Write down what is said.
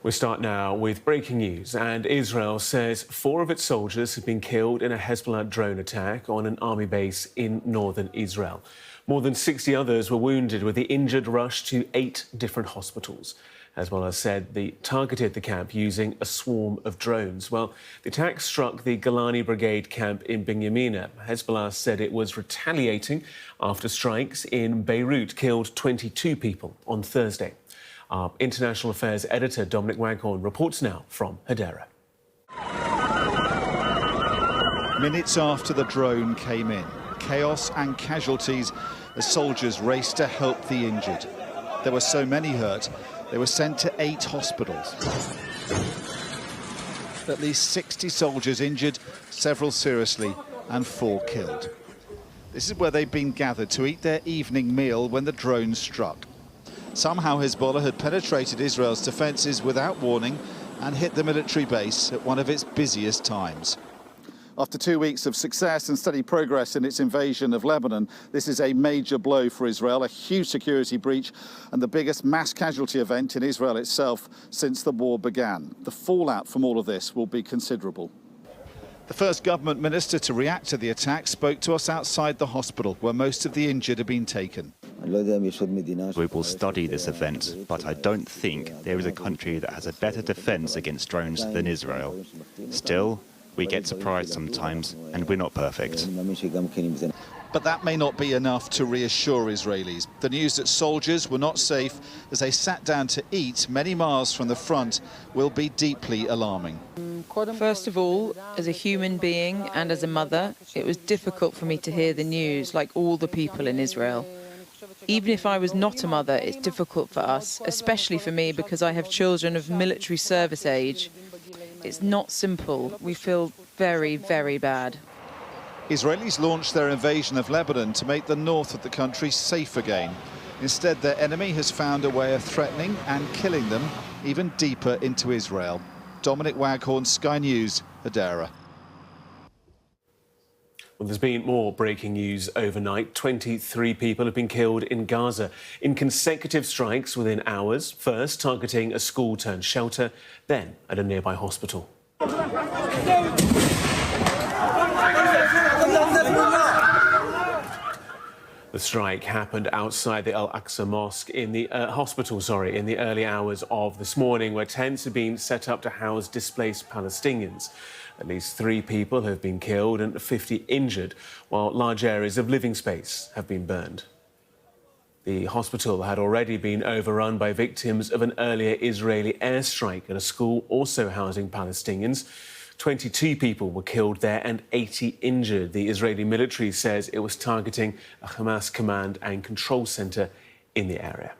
We start now with breaking news, and Israel says 4 of its soldiers have been killed in a Hezbollah drone attack on an army base in northern Israel. More than 60 others were wounded, with the injured rushed to 8 different hospitals. Hezbollah said they targeted the camp using a swarm of drones. Well, the attack struck the Golani Brigade camp in Binyamina. Hezbollah said it was retaliating after strikes in Beirut killed 22 people on Thursday. Our international affairs editor, Dominic Waghorn, reports now from Hadera. Minutes after the drone came in, chaos and casualties as soldiers raced to help the injured. There were so many hurt, they were sent to 8 hospitals. At least 60 soldiers injured, several seriously, and 4 killed. This is where they'd been gathered to eat their evening meal when the drone struck. Somehow Hezbollah had penetrated Israel's defences without warning and hit the military base at one of its busiest times. After 2 weeks of success and steady progress in its invasion of Lebanon, this is a major blow for Israel, a huge security breach and the biggest mass casualty event in Israel itself since the war began. The fallout from all of this will be considerable. The first government minister to react to the attack spoke to us outside the hospital, where most of the injured have been taken. We will study this event, but I don't think there is a country that has a better defence against drones than Israel. Still, we get surprised sometimes, and we're not perfect. But that may not be enough to reassure Israelis. The news that soldiers were not safe as they sat down to eat many miles from the front will be deeply alarming. First of all, as a human being and as a mother, it was difficult for me to hear the news, like all the people in Israel. Even if I was not a mother, it's difficult for us, especially for me because I have children of military service age. It's not simple. We feel very, very bad. Israelis launched their invasion of Lebanon to make the north of the country safe again. Instead, their enemy has found a way of threatening and killing them even deeper into Israel. Dominic Waghorn, Sky News, Hadera. Well, there's been more breaking news overnight. 23 people have been killed in Gaza in consecutive strikes within hours, first targeting a school-turned-shelter, then at a nearby hospital. The strike happened outside the Al-Aqsa Mosque in the in the early hours of this morning, where tents have been set up to house displaced Palestinians. At least 3 people have been killed and 50 injured, while large areas of living space have been burned. The hospital had already been overrun by victims of an earlier Israeli airstrike at a school also housing Palestinians. 22 people were killed there and 80 injured. The Israeli military says it was targeting a Hamas command and control centre in the area.